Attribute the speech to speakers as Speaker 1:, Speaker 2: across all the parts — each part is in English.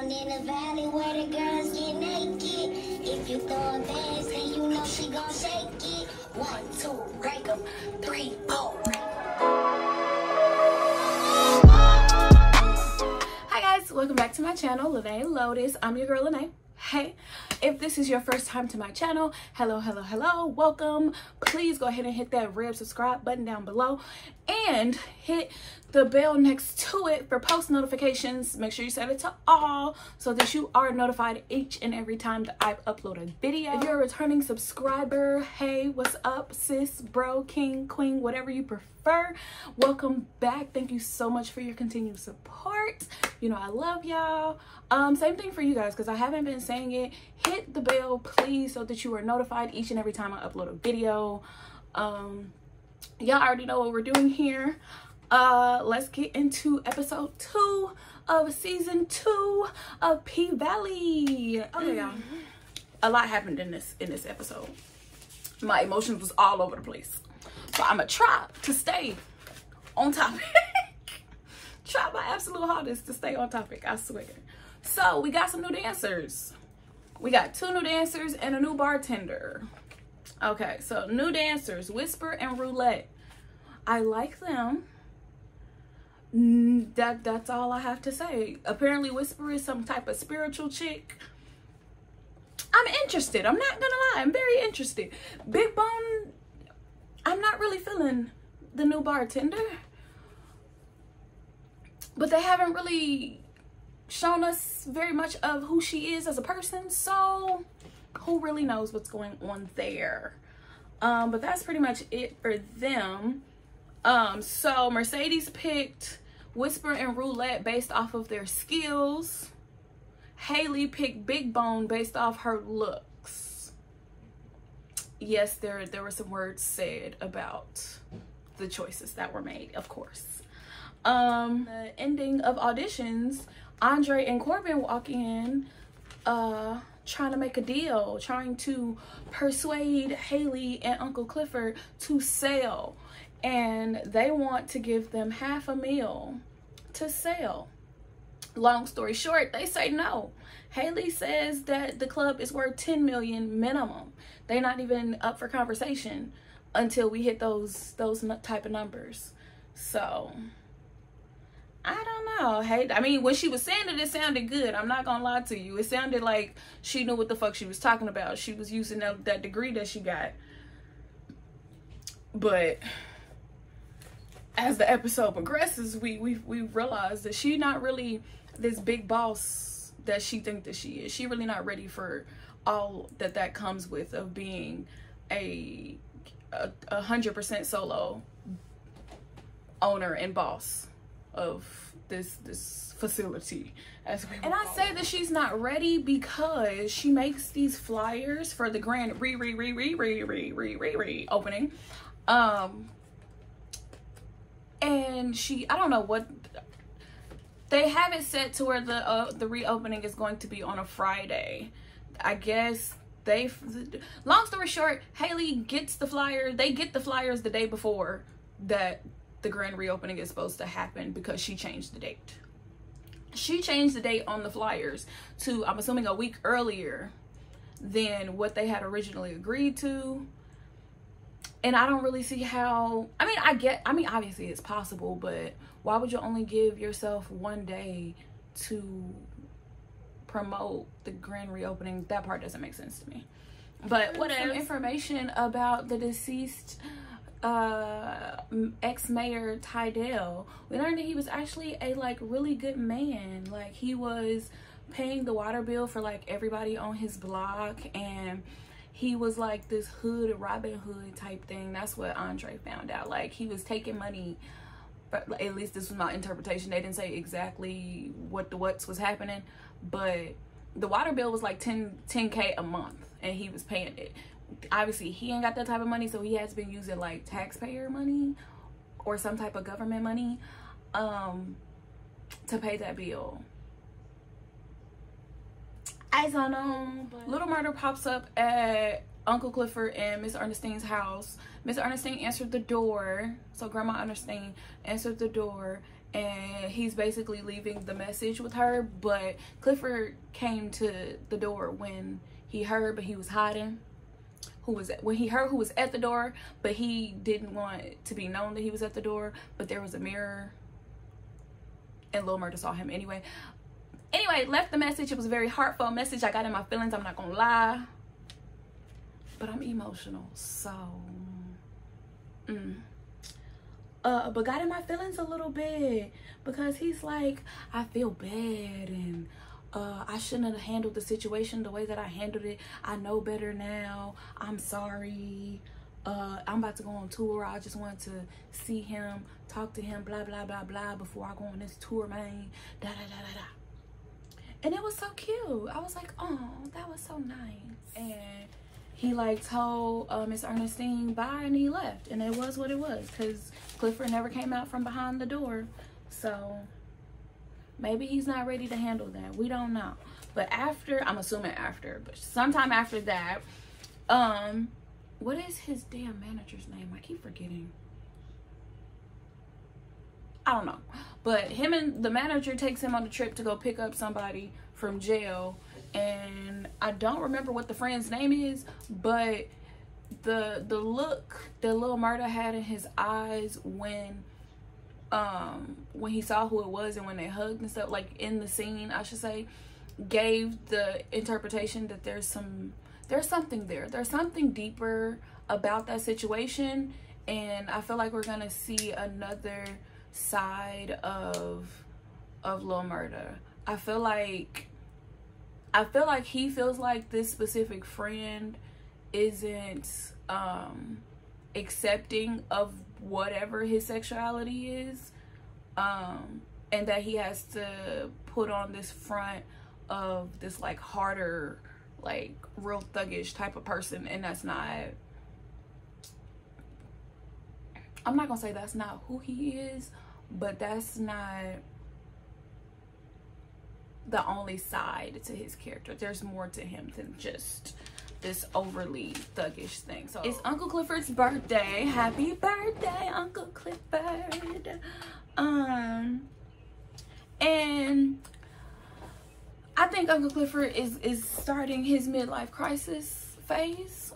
Speaker 1: down in the valley where the girls get naked. If you throw a dance, then you know she gon' shake it. 1, 2, break 'em. 3, 4.
Speaker 2: Hi guys, welcome back to my channel, Lene Lotus. I'm your girl Lene. Hey, if this is your first time to my channel, hello, welcome. Please go ahead and hit that red subscribe button down below and hit the bell next to it for post notifications. Make sure you set it to all so that you are notified each and every time that I upload a video. If you're a returning subscriber, hey, what's up, sis, bro, king, queen, whatever you prefer, welcome back. Thank you so much for your continued support. You know I love y'all. Same thing for you guys, because I haven't been saying it. Hit the bell please so that you are notified each and every time I upload a video. Y'all already know what we're doing here. Let's get into episode 2 of season 2 of P-Valley. Okay, y'all, a lot happened in this episode. My emotions was all over the place, so I'm gonna try to stay on topic. Try my absolute hardest to stay on topic, I swear. So we got some new dancers. We got 2 new dancers and a new bartender. Okay, so new dancers, Whisper and Roulette. I like them. That's all I have to say. Apparently Whisper is some type of spiritual chick. I'm interested. I'm not gonna lie, I'm very interested. Big Bone, I'm not really feeling the new bartender, but they haven't really shown us very much of who she is as a person, so who really knows what's going on there. But that's pretty much it for them. So Mercedes picked Whisper and Roulette based off of their skills. Haley picked Big Bone based off her looks. Yes, there were some words said about the choices that were made, of course. The ending of auditions, Andre and Corbin walk in trying to make a deal, trying to persuade Haley and Uncle Clifford to sell, and they want to give them $500,000 to sell. Long story short, they say no. Haley says that the club is worth $10 million minimum. They're not even up for conversation until we hit those type of numbers. So I don't know. Hey, I mean, when she was saying it sounded good. I'm not gonna lie to you. It sounded like she knew what the fuck she was talking about. She was using that degree that she got. But as the episode progresses, we realize that she's not really this big boss that she thinks that she is. She really not ready for all that comes with of being a 100% solo owner and boss of this facility, as we and I say that she's not ready because she makes these flyers for the grand opening, and I don't know what they have it set to where the reopening is going to be on a Friday. I guess long story short, Haley gets the flyer. They get the flyers the day before that the grand reopening is supposed to happen, because she changed the date. She changed the date on the flyers to, I'm assuming, a week earlier than what they had originally agreed to. And I don't really see how, I mean, obviously it's possible, but why would you only give yourself one day to promote the grand reopening? That part doesn't make sense to me. But what some information about the deceased ex-mayor Tydell. We learned that he was actually a really good man. Like, he was paying the water bill for everybody on his block, and he was like this hood Robin Hood type thing. That's what Andre found out. Like, he was taking money, but at least this was my interpretation. They didn't say exactly what was happening, but the water bill was like 10K a month, and he was paying it. Obviously he ain't got that type of money, so he has been using taxpayer money or some type of government money to pay that bill. I don't know. But Little Murder pops up at Uncle Clifford and Miss Ernestine's house. Miss Ernestine answered the door, so Grandma Ernestine answered the door, and he's basically leaving the message with her. But Clifford came to the door when he heard, but he was hiding. When he heard who was at the door, but he didn't want it to be known that he was at the door. But there was a mirror, and Lil Murda saw him anyway. Left the message. It was a very heartfelt message. I got in my feelings, I'm not gonna lie, but I'm emotional, so but got in my feelings a little bit, because he's like, I feel bad, and I shouldn't have handled the situation the way that I handled it. I know better now. I'm sorry. I'm about to go on tour. I just wanted to see him, talk to him, blah, blah, blah, blah, before I go on this tour, man. Da, da, da, da, da. And it was so cute. I was like, oh, that was so nice. And he like told Miss Ernestine bye, and he left. And it was what it was, because Clifford never came out from behind the door. So maybe he's not ready to handle that. We don't know. But after, I'm assuming after, but sometime after that, what is his damn manager's name? I keep forgetting. I don't know. But him and the manager takes him on a trip to go pick up somebody from jail. And I don't remember what the friend's name is, but the look that Lil Murda had in his eyes when he saw who it was and when they hugged and stuff, like in the scene, I should say, gave the interpretation that there's something there. There's something deeper about that situation, and I feel like we're gonna see another side of Lil Murda. I feel like he feels like this specific friend isn't accepting of whatever his sexuality is, and that he has to put on this front of this like harder, like real thuggish type of person, and that's not, I'm not gonna say that's not who he is, but that's not the only side to his character. There's more to him than just this overly thuggish thing. So it's Uncle Clifford's birthday. Happy birthday, Uncle Clifford. And I think Uncle Clifford is starting his midlife crisis phase,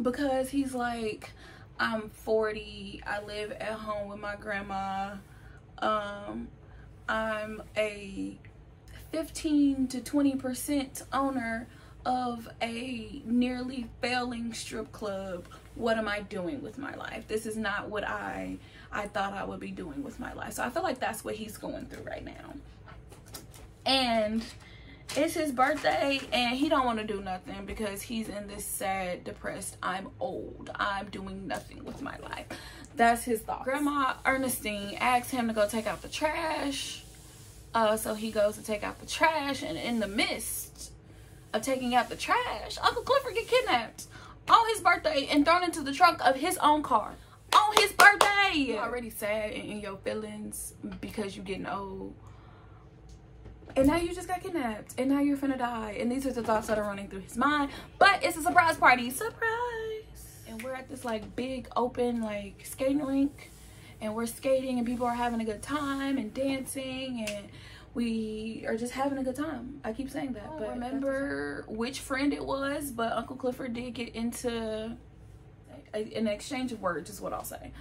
Speaker 2: because he's like, I'm 40, I live at home with my grandma, I'm a 15 to 20% owner of a nearly failing strip club. What am I doing with my life? This is not what I thought I would be doing with my life. So I feel like that's what he's going through right now. And it's his birthday, and he don't want to do nothing, because he's in this sad, depressed, I'm old, I'm doing nothing with my life. That's his thought. Grandma Ernestine asks him to go take out the trash. So he goes to take out the trash, and in the midst of taking out the trash, Uncle Clifford get kidnapped on his birthday and thrown into the trunk of his own car on his birthday. You're already sad and in your feelings because you're getting old, and now you just got kidnapped, and now you're finna die, and these are the thoughts that are running through his mind. But it's a surprise party. Surprise! And we're at this like big open like skating rink, and we're skating, and people are having a good time and dancing, and we are just having a good time. I keep saying that, but I don't remember which friend it was, but Uncle Clifford did get into an exchange of words, is what I'll say.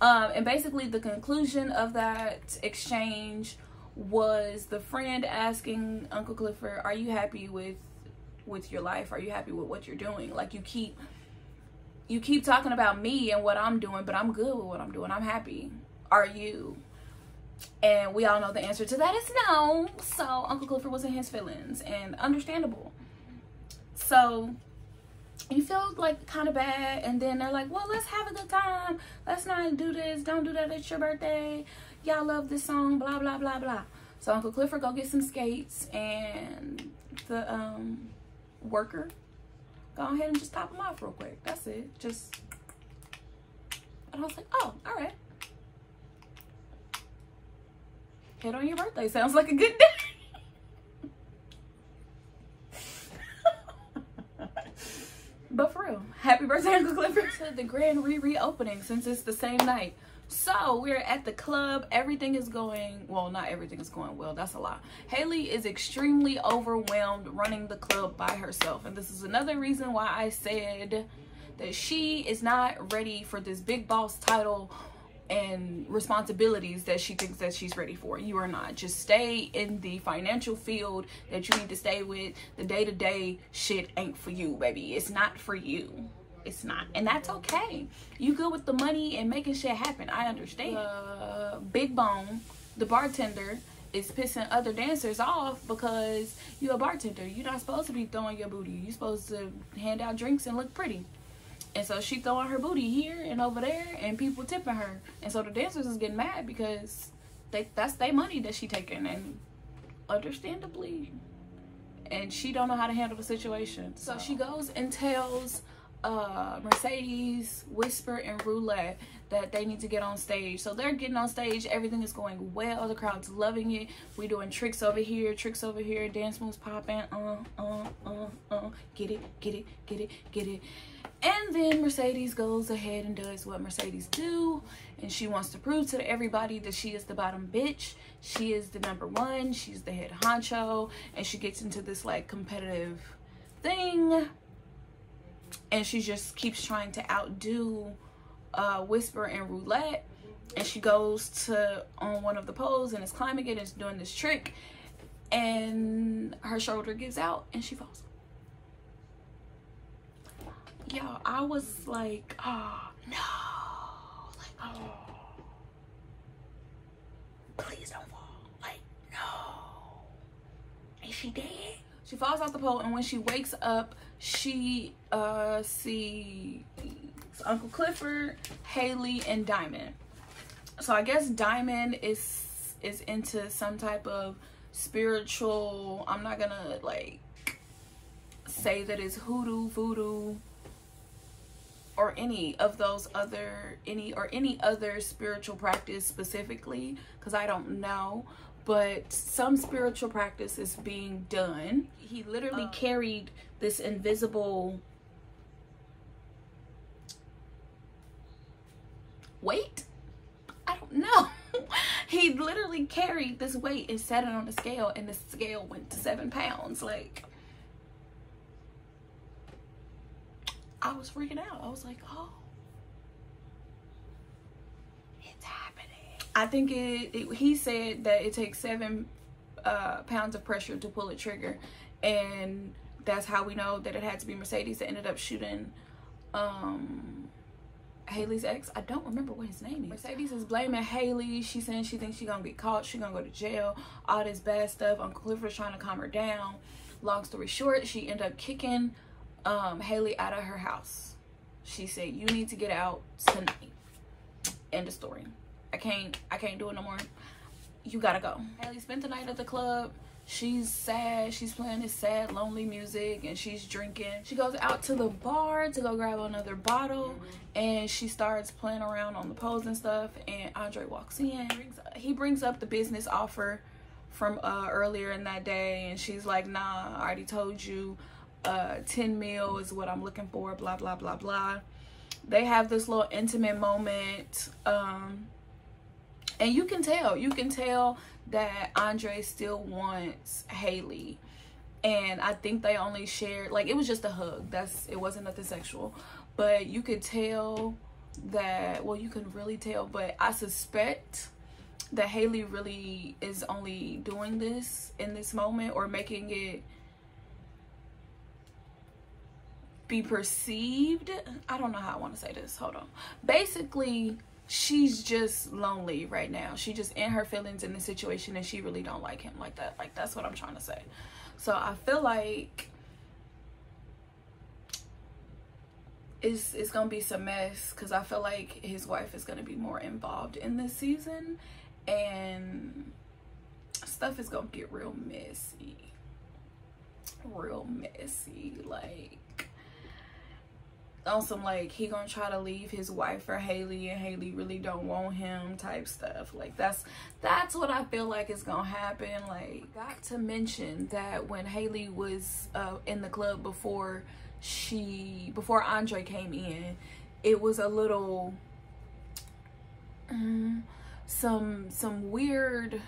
Speaker 2: And basically the conclusion of that exchange was the friend asking Uncle Clifford, are you happy with your life? Are you happy with what you're doing? Like, you keep talking about me and what I'm doing, but I'm good with what I'm doing. I'm happy. Are you? And we all know the answer to that is no. So Uncle Clifford was in his feelings, and understandable. So you feel like kind of bad, and then they're like, well, let's have a good time. Let's not do this. Don't do that. It's your birthday. Y'all love this song, blah, blah, blah, blah. So Uncle Clifford go get some skates, and the worker go ahead and just top them off real quick. That's it. Just, and I was like, oh, all right. Head on your birthday. Sounds like a good day. But for real, happy birthday, Uncle Clifford. To the grand reopening, since it's the same night. So we're at the club. Everything is going well. Not everything is going well, that's a lie. Haley is extremely overwhelmed running the club by herself, and this is another reason why I said that she is not ready for this big boss title and responsibilities that she thinks that she's ready for. You are not. Just stay in the financial field that you need to stay with. The day-to-day shit ain't for you, baby. It's not for you. It's not, and that's okay. You good with the money and making shit happen. I understand. Big Bone, the bartender, is pissing other dancers off because you're a bartender. You're not supposed to be throwing your booty. You're supposed to hand out drinks and look pretty. And so she throwing her booty here and over there, and people tipping her. And so the dancers is getting mad because that's their money that she taking, and understandably. And she don't know how to handle the situation. So she goes and tells Mercedes, Whisper, and Roulette that they need to get on stage. So they're getting on stage. Everything is going well. The crowd's loving it. We doing tricks over here, dance moves popping. Get it, get it, get it, get it. And then Mercedes goes ahead and does what Mercedes do, and she wants to prove to everybody that she is the bottom bitch. She is the number one. She's the head honcho, and she gets into this like competitive thing, and she just keeps trying to outdo Whisper and Roulette. And she goes to on one of the poles and is climbing it and is doing this trick, and her shoulder gives out and she falls. Yo, I was like, oh no, like, oh, please don't fall, like, no. Is she dead? She falls off the pole, and when she wakes up, she sees Uncle Clifford, Haley, and Diamond. So I guess Diamond is into some type of spiritual, I'm not gonna like say that it's hoodoo, voodoo, or any of those other any other spiritual practice specifically, because I don't know, but some spiritual practice is being done. He literally carried this invisible weight. I don't know. He literally carried this weight and set it on the scale, and the scale went to 7 pounds. Like, I was freaking out. I was like, oh, it's happening. I think he said that it takes 7 pounds of pressure to pull a trigger, and that's how we know that it had to be Mercedes that ended up shooting Haley's ex. I don't remember what his name is. Mercedes is blaming Haley. She's saying she thinks she's gonna get caught, she's gonna go to jail, all this bad stuff. Uncle Clifford's trying to calm her down. Long story short, she ended up kicking Haley out of her house. She said, you need to get out tonight. End of story. I can't do it no more. You gotta go. Haley spent the night at the club. She's sad. She's playing this sad, lonely music, and she's drinking. She goes out to the bar to go grab another bottle, and she starts playing around on the poles and stuff, and Andre walks in. He brings up the business offer from earlier in that day, and she's like, nah, I already told you, 10 mil is what I'm looking for, blah, blah, blah, blah. They have this little intimate moment, and you can tell that Andre still wants Haley, and I think they only shared, like, it was just a hug. It wasn't nothing sexual, but you could tell that, well, you can really tell, but I suspect that Haley really is only doing this in this moment, or making it be perceived. I don't know how I want to say this. Hold on. Basically, she's just lonely right now. She just in her feelings in the situation, and she really don't like him like that. Like, that's what I'm trying to say. So I feel like it's gonna be some mess, because I feel like his wife is gonna be more involved in this season, and stuff is gonna get real messy. Like, on some, like, he gonna try to leave his wife for Haley, and Haley really don't want him type stuff. Like, that's what I feel like is gonna happen. Like, got to mention that when Haley was in the club before Andre came in, it was a little some weird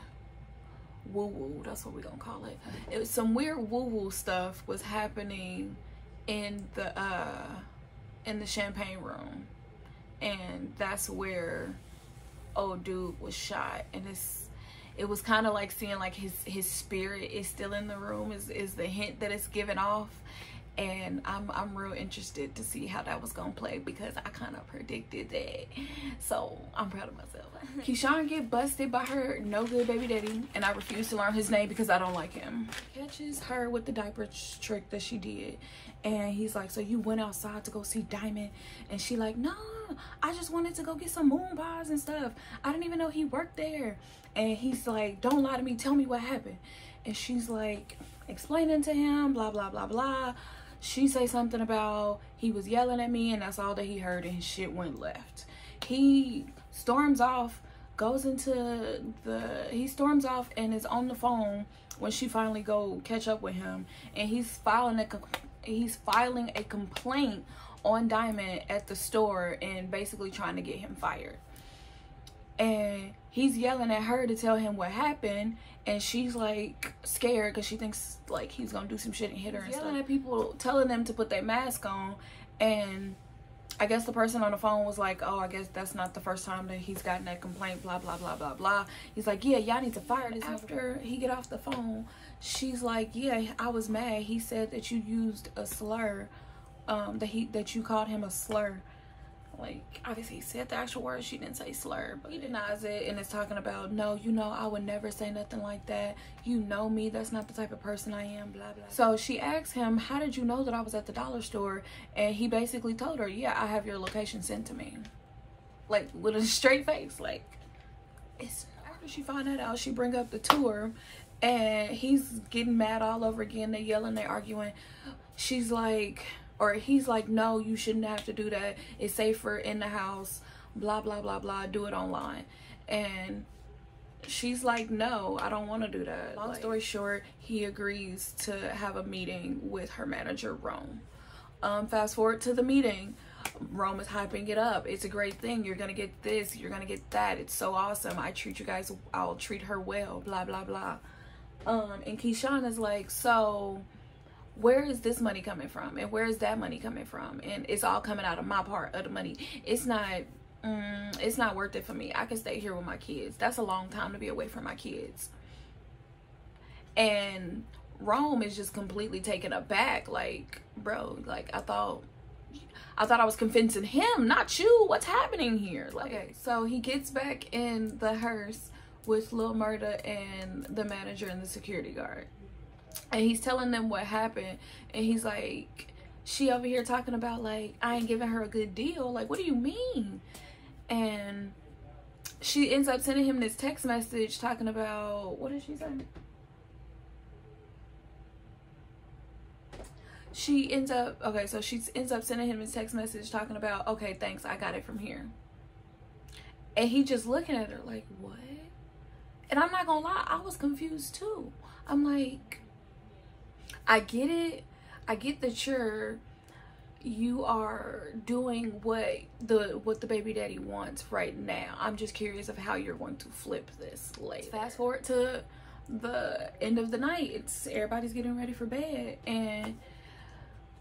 Speaker 2: woo-woo, that's what we're gonna call it. It was some weird woo-woo stuff was happening in the champagne room, and that's where old dude was shot. And it was kind of like seeing like his spirit is still in the room is the hint that it's given off. And I'm real interested to see how that was gonna play, because I kind of predicted that, so I'm proud of myself. Keyshawn get busted by her no good baby daddy, and I refuse to learn his name because I don't like him. Catches her with the diaper trick that she did, and he's like, so you went outside to go see Diamond? And she like, no, I just wanted to go get some moon pies and stuff. I didn't even know he worked there. And he's like, don't lie to me, tell me what happened. And she's like explaining to him, blah blah blah blah. She say something about he was yelling at me, and that's all that he heard, and his shit went left. He storms off, he storms off and is on the phone when she finally go catch up with him, and he's filing a complaint on Diamond at the store and basically trying to get him fired. And he's yelling at her to tell him what happened, and she's like scared because she thinks like he's gonna do some shit and hit her and stuff. Yelling at people, telling them to put their mask on, and I guess the person on the phone was like, oh, I guess that's not the first time that he's gotten that complaint, blah blah blah blah blah. He's like, yeah, y'all need to fire this. After he get off the phone, she's like, yeah, I was mad. He said that you used a slur, that you called him a slur. Like, obviously he said the actual words, she didn't say slur, but he denies it and is talking about, no, you know, I would never say nothing like that. You know me, that's not the type of person I am, blah blah. So she asks him, how did you know that I was at the dollar store? And he basically told her, yeah, I have your location sent to me, like with a straight face. Like, it's after she found that out, she bring up the tour, and he's getting mad all over again. They yelling, they arguing. She's like, or he's like, no, you shouldn't have to do that. It's safer in the house, blah, blah, blah, blah. Do it online. And she's like, no, I don't want to do that. Long story short, he agrees to have a meeting with her manager, Rome. Fast forward to the meeting. Rome is hyping it up. It's a great thing. You're going to get this. You're going to get that. It's so awesome. I treat you guys. I'll treat her well, blah, blah, blah. And Keyshawn is like, so where is this money coming from, and where is that money coming from? And it's all coming out of my part of the money. It's not worth it for me. I can stay here with my kids. That's a long time to be away from my kids. And Rome is just completely taken aback, like, bro, like, I thought I was convincing him, not you. What's happening here? Like, okay, so he gets back in the hearse with Lil Murda and the manager and the security guard. And he's telling them what happened, and he's like, she over here talking about like, I ain't giving her a good deal. Like, what do you mean? And she ends up sending him this text message talking about, what did she say? She ends up sending him this text message talking about, okay, thanks, I got it from here. And he just looking at her like, what? And I'm not gonna lie, I was confused too. I'm like, I get it. I get that you are doing what the baby daddy wants right now. I'm just curious of how you're going to flip this later. Fast forward to the end of the night. Everybody's getting ready for bed, and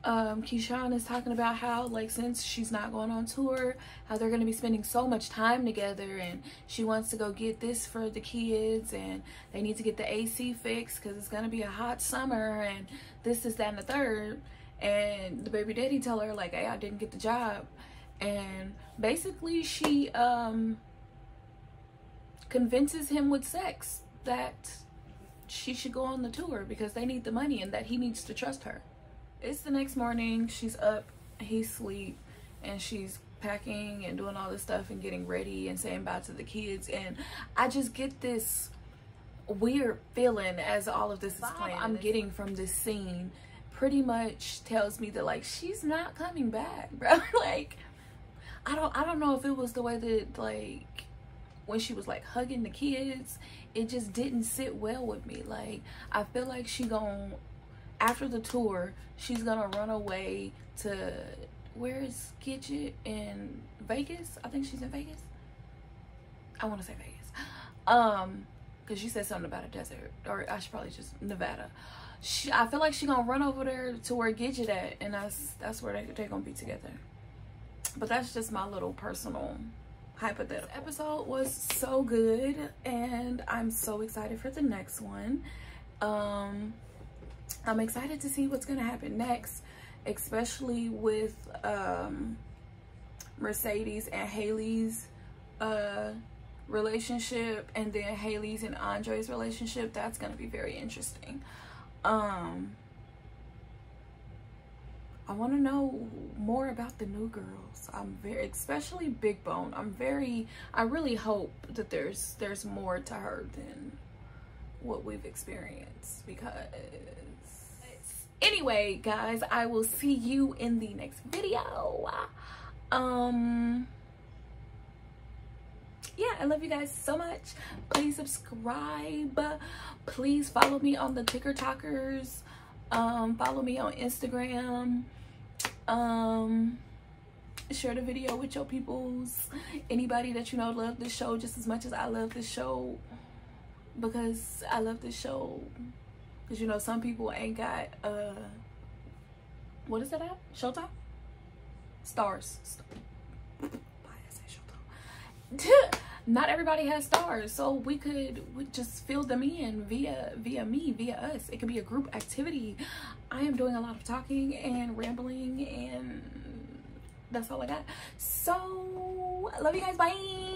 Speaker 2: Keyshawn is talking about how, like, since she's not going on tour, how they're going to be spending so much time together, and she wants to go get this for the kids, and they need to get the AC fixed because it's going to be a hot summer, and this, that, and the third. And the baby daddy tell her, like, hey, I didn't get the job. And basically she convinces him with sex that she should go on the tour because they need the money and that he needs to trust her. It's the next morning. She's up, he's asleep, and she's packing and doing all this stuff and getting ready and saying bye to the kids. And I just get this weird feeling as all of this is playing. I'm getting from this scene pretty much tells me that, like, she's not coming back, bro. Like, I don't know if it was the way that, like, when she was like hugging the kids, it just didn't sit well with me. Like, I feel like she gon', after the tour, she's gonna run away to, where is Gidget? In Vegas? I think she's in Vegas. I want to say Vegas. Because she said something about a desert, or I should probably just Nevada. I feel like she gonna run over there to where Gidget at, and that's where they're gonna be together. But that's just my little personal hypothetical. This episode was so good, and I'm so excited for the next one. I'm excited to see what's gonna happen next, especially with Mercedes and Haley's relationship, and then Haley's and Andre's relationship. That's gonna be very interesting. I want to know more about the new girls. I'm very, especially Big Bone. I really hope that there's more to her than what we've experienced, because anyway, guys, I will see you in the next video. Yeah, I love you guys so much. Please subscribe. Please follow me on the TikTokers. Follow me on Instagram. Share the video with your peoples. Anybody that you know love this show just as much as I love this show, because I love this show. Because, you know, some people ain't got what is that at? Showtime? Stars. Why did I say Showtime? Not everybody has stars, so we just fill them in via us. It could be a group activity. I am doing a lot of talking and rambling, and that's all I got. So I love you guys. Bye.